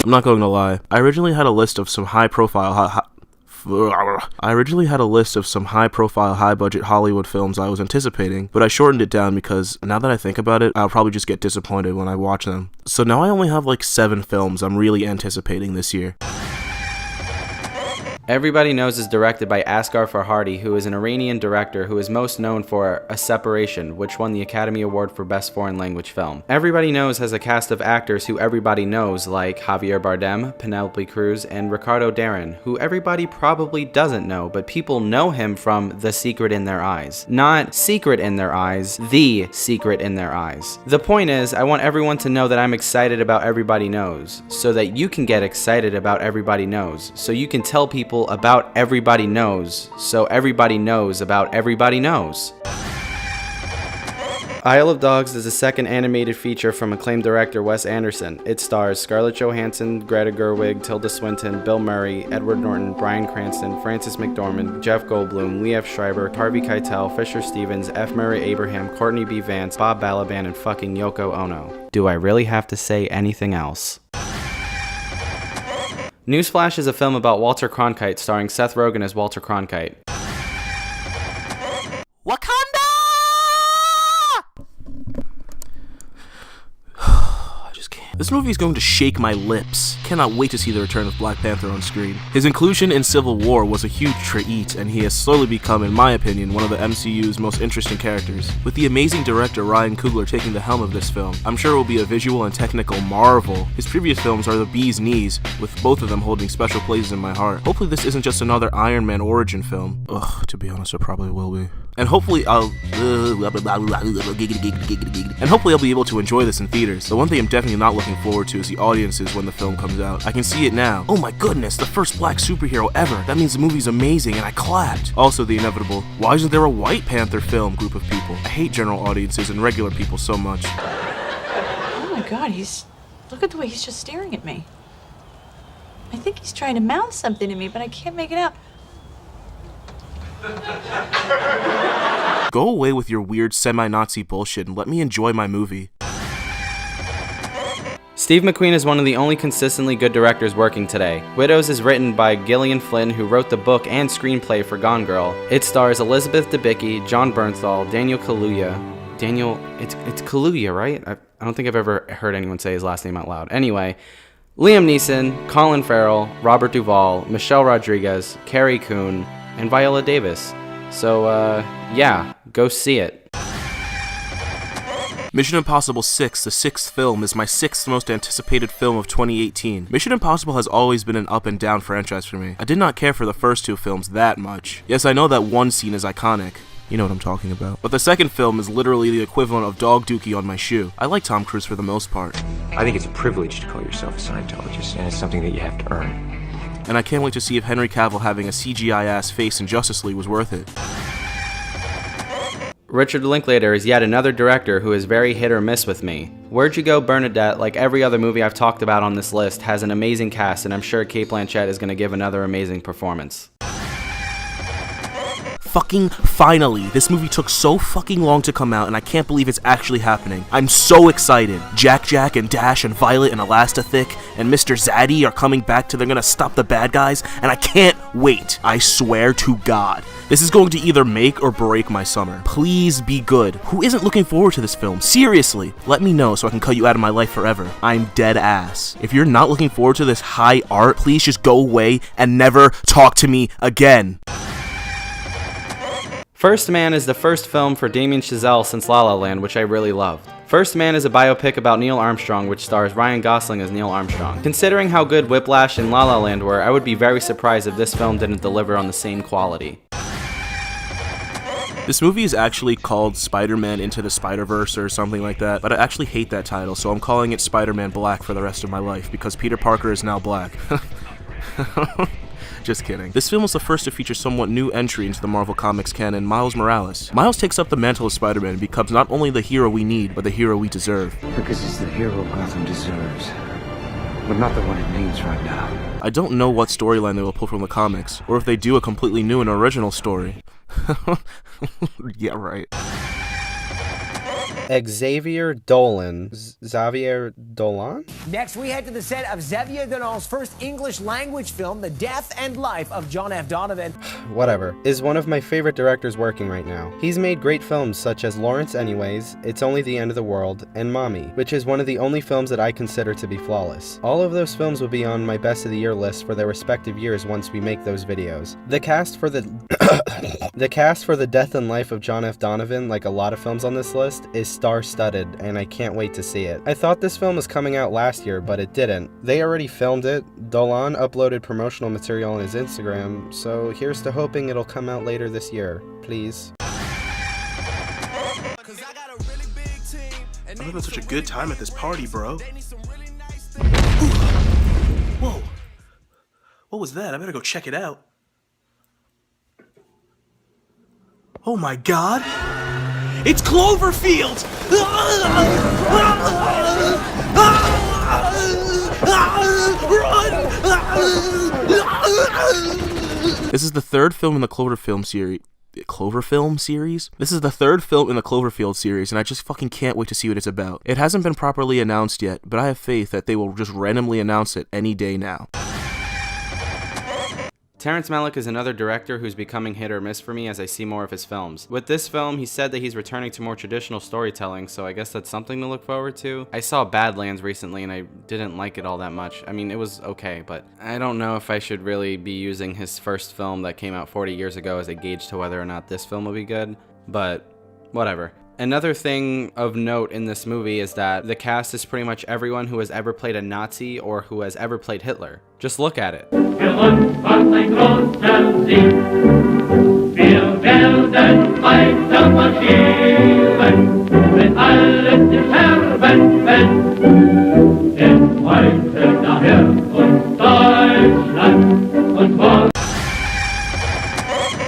I'm not going to lie. I originally had a list of some high-profile, high-budget Hollywood films I was anticipating, but I shortened it down because now that I think about it, I'll probably just get disappointed when I watch them. So now I only have like 7 films I'm really anticipating this year. Everybody Knows is directed by Asghar Farhadi, who is an Iranian director who is most known for A Separation, which won the Academy Award for Best Foreign Language Film. Everybody Knows has a cast of actors who everybody knows, like Javier Bardem, Penelope Cruz, and Ricardo Darín, who everybody probably doesn't know, but people know him from The Secret in Their Eyes. Not Secret in Their Eyes, The Secret in Their Eyes. The point is, I want everyone to know that I'm excited about Everybody Knows, so that you can get excited about Everybody Knows, so you can tell people about Everybody Knows, so everybody knows about Everybody Knows. Isle of Dogs is a second animated feature from acclaimed director Wes Anderson. It stars Scarlett Johansson, Greta Gerwig, Tilda Swinton, Bill Murray, Edward Norton, Bryan Cranston, Frances McDormand, Jeff Goldblum, Lee F. Schreiber, Harvey Keitel, Fisher Stevens, F. Murray Abraham, Courtney B. Vance, Bob Balaban, and fucking Yoko Ono. Do I really have to say anything else? Newsflash is a film about Walter Cronkite, starring Seth Rogen as Walter Cronkite. Wakanda! I just can't. This movie is going to shake my lips. Cannot wait to see the return of Black Panther on screen. His inclusion in Civil War was a huge treat, and he has slowly become, in my opinion, one of the MCU's most interesting characters. With the amazing director Ryan Coogler taking the helm of this film, I'm sure it will be a visual and technical marvel. His previous films are the bee's knees, with both of them holding special places in my heart. Hopefully this isn't just another Iron Man origin film. Ugh, to be honest, it probably will be. And hopefully I'll be able to enjoy this in theaters. The one thing I'm definitely not looking forward to is the audiences when the film comes out. I can see it now. Oh my goodness, the first black superhero ever. That means the movie's amazing and I clapped. Also the inevitable, why isn't there a White Panther film group of people? I hate general audiences and regular people so much. Oh my god, look at the way he's just staring at me. I think he's trying to mouth something to me, but I can't make it out. Go away with your weird semi-Nazi bullshit and let me enjoy my movie. Steve McQueen is one of the only consistently good directors working today. Widows is written by Gillian Flynn, who wrote the book and screenplay for Gone Girl. It stars Elizabeth Debicki, John Bernthal, Daniel Kaluuya. It's Kaluuya, right? I don't think I've ever heard anyone say his last name out loud. Anyway, Liam Neeson, Colin Farrell, Robert Duvall, Michelle Rodriguez, Carrie Coon, and Viola Davis. So, yeah, go see it. Mission Impossible 6, the 6th film, is my 6th most anticipated film of 2018. Mission Impossible has always been an up and down franchise for me. I did not care for the first 2 films that much. Yes, I know that one scene is iconic. You know what I'm talking about. But the second film is literally the equivalent of dog dookie on my shoe. I like Tom Cruise for the most part. I think it's a privilege to call yourself a Scientologist, and it's something that you have to earn. And I can't wait to see if Henry Cavill having a CGI-ass face in Justice League was worth it. Richard Linklater is yet another director who is very hit or miss with me. Where'd You Go, Bernadette, like every other movie I've talked about on this list, has an amazing cast, and I'm sure Cate Blanchett is going to give another amazing performance. Fucking finally! This movie took so fucking long to come out and I can't believe it's actually happening. I'm so excited. Jack and Dash and Violet and Elastigirl and Mr. Zaddy are coming back they're gonna stop the bad guys and I can't wait. I swear to God. This is going to either make or break my summer. Please be good. Who isn't looking forward to this film? Seriously, let me know so I can cut you out of my life forever. I'm dead ass. If you're not looking forward to this high art, please just go away and never talk to me again. First Man is the first film for Damien Chazelle since La La Land, which I really loved. First Man is a biopic about Neil Armstrong, which stars Ryan Gosling as Neil Armstrong. Considering how good Whiplash and La La Land were, I would be very surprised if this film didn't deliver on the same quality. This movie is actually called Spider-Man Into the Spider-Verse or something like that, but I actually hate that title, so I'm calling it Spider-Man Black for the rest of my life, because Peter Parker is now black. Just kidding. This film was the first to feature somewhat new entry into the Marvel Comics canon, Miles Morales. Miles takes up the mantle of Spider-Man and becomes not only the hero we need, but the hero we deserve. Because he's the hero Gotham deserves, but not the one it needs right now. I don't know what storyline they will pull from the comics, or if they do a completely new and original story. Yeah, right. Xavier Dolan. Xavier Dolan? Next, we head to the set of Xavier Dolan's first English language film, The Death and Life of John F. Donovan. Whatever. Is one of my favorite directors working right now. He's made great films such as Lawrence Anyways, It's Only the End of the World, and Mommy, which is one of the only films that I consider to be flawless. All of those films will be on my best of the year list for their respective years once we make those videos. The cast for the Death and Life of John F. Donovan, like a lot of films on this list, is star-studded, and I can't wait to see it. I thought this film was coming out last year, but it didn't. They already filmed it. Dolan uploaded promotional material on his Instagram, so here's to hoping it'll come out later this year. Please. I'm having such a good time at this party, bro. Whoa. What was that? I better go check it out. Oh my god! It's Cloverfield! Run! This is the third film in the Cloverfield series. This is the third film in the Cloverfield series, and I just fucking can't wait to see what it's about. It hasn't been properly announced yet, but I have faith that they will just randomly announce it any day now. Terrence Malick is another director who's becoming hit or miss for me as I see more of his films. With this film, he said that he's returning to more traditional storytelling, so I guess that's something to look forward to. I saw Badlands recently and I didn't like it all that much. I mean, it was okay, but I don't know if I should really be using his first film that came out 40 years ago as a gauge to whether or not this film will be good, but whatever. Another thing of note in this movie is that the cast is pretty much everyone who has ever played a Nazi or who has ever played Hitler. Just look at it. Für uns war's ein großer Sieg. Wir werden weitermarschieren, wenn alles im Scherben fällt. Denn heute daher uns Deutschland und Wort.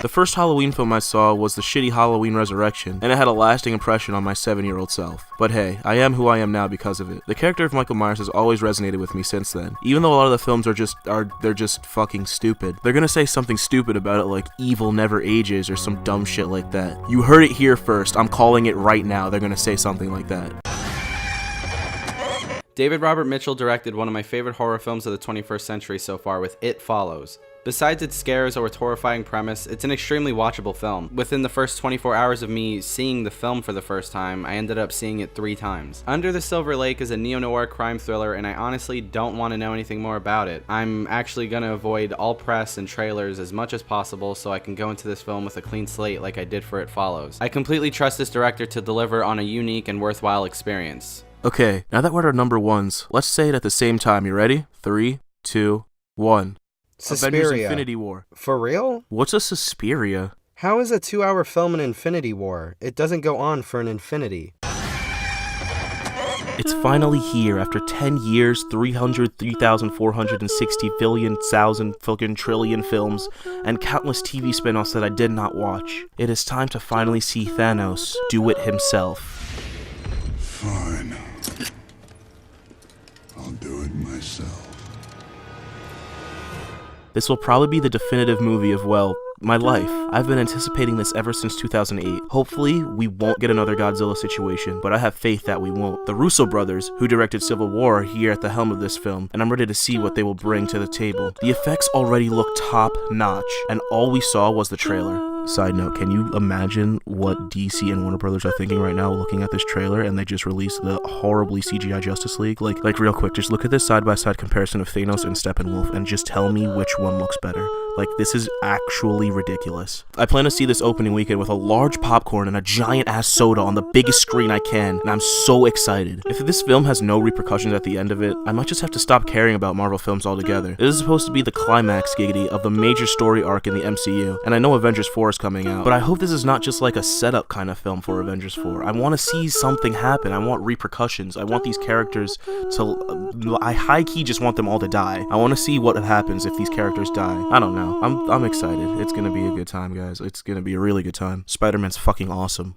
The first Halloween film I saw was the shitty Halloween Resurrection, and it had a lasting impression on my 7-year-old self. But hey, I am who I am now because of it. The character of Michael Myers has always resonated with me since then. Even though a lot of the films they're just fucking stupid. They're gonna say something stupid about it like evil never ages or some dumb shit like that. You heard it here first. I'm calling it right now. They're gonna say something like that. David Robert Mitchell directed one of my favorite horror films of the 21st century so far with It Follows. Besides its scares or its horrifying premise, it's an extremely watchable film. Within the first 24 hours of me seeing the film for the first time, I ended up seeing it 3 times. Under the Silver Lake is a neo-noir crime thriller, and I honestly don't want to know anything more about it. I'm actually going to avoid all press and trailers as much as possible so I can go into this film with a clean slate like I did for It Follows. I completely trust this director to deliver on a unique and worthwhile experience. Okay, now that we're at our number ones, let's say it at the same time. You ready? 3, 2, 1. Avengers Suspiria. Infinity War. For real? What's a Suspiria? How is a 2-hour film an Infinity War? It doesn't go on for an infinity. It's finally here after 10 years, 303,460 billion, thousand, fucking trillion films, and countless TV spin-offs that I did not watch. It is time to finally see Thanos do it himself. Fine. I'll do it myself. This will probably be the definitive movie of, well, my life. I've been anticipating this ever since 2008. Hopefully, we won't get another Godzilla situation, but I have faith that we won't. The Russo brothers, who directed Civil War, are here at the helm of this film, and I'm ready to see what they will bring to the table. The effects already look top-notch, and all we saw was the trailer. Side note, can you imagine what DC and Warner Brothers are thinking right now looking at this trailer and they just released the horribly CGI Justice League? Like real quick, just look at this side-by-side comparison of Thanos and Steppenwolf and just tell me which one looks better. Like, this is actually ridiculous. I plan to see this opening weekend with a large popcorn and a giant-ass soda on the biggest screen I can, and I'm so excited. If this film has no repercussions at the end of it, I might just have to stop caring about Marvel films altogether. This is supposed to be the climax, giggity, of the major story arc in the MCU, and I know Avengers 4 is coming out, but I hope this is not just like a setup kind of film for Avengers 4. I want to see something happen. I want repercussions. I want these characters to... I high-key just want them all to die. I want to see what happens if these characters die. I don't know. I'm excited. It's gonna be a good time, guys. It's gonna be a really good time. Spider-Man's fucking awesome.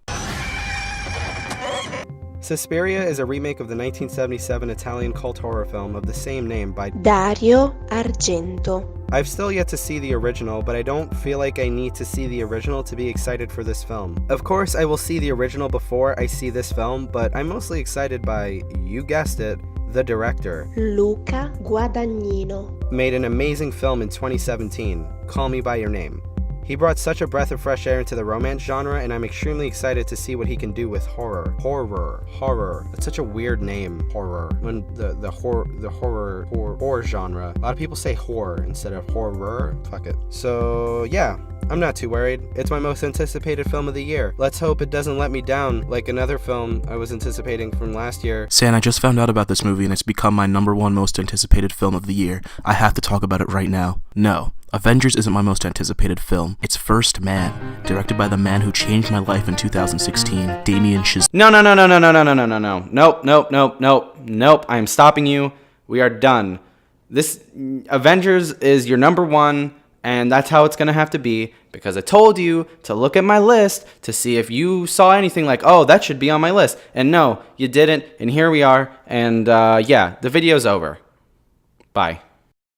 Suspiria is a remake of the 1977 Italian cult horror film of the same name by Dario Argento. I've still yet to see the original, but I don't feel like I need to see the original to be excited for this film. Of course, I will see the original before I see this film, but I'm mostly excited by, you guessed it, the director. Luca Guadagnino. Made an amazing film in 2017, Call Me By Your Name. He brought such a breath of fresh air into the romance genre, and I'm extremely excited to see what he can do with horror. Horror. That's such a weird name, horror. When the horror genre. A lot of people say horror instead of horror. Fuck it. So yeah, I'm not too worried. It's my most anticipated film of the year. Let's hope it doesn't let me down like another film I was anticipating from last year. San, I just found out about this movie and it's become my #1 most anticipated film of the year. I have to talk about it right now. No, Avengers isn't my most anticipated film. It's First Man, directed by the man who changed my life in 2016, Damien Chazelle. Nope. I am stopping you. We are done. This Avengers is your #1, and that's how it's gonna have to be, because I told you to look at my list to see if you saw anything like, oh, that should be on my list. And no, you didn't, and here we are, and yeah, the video's over. Bye.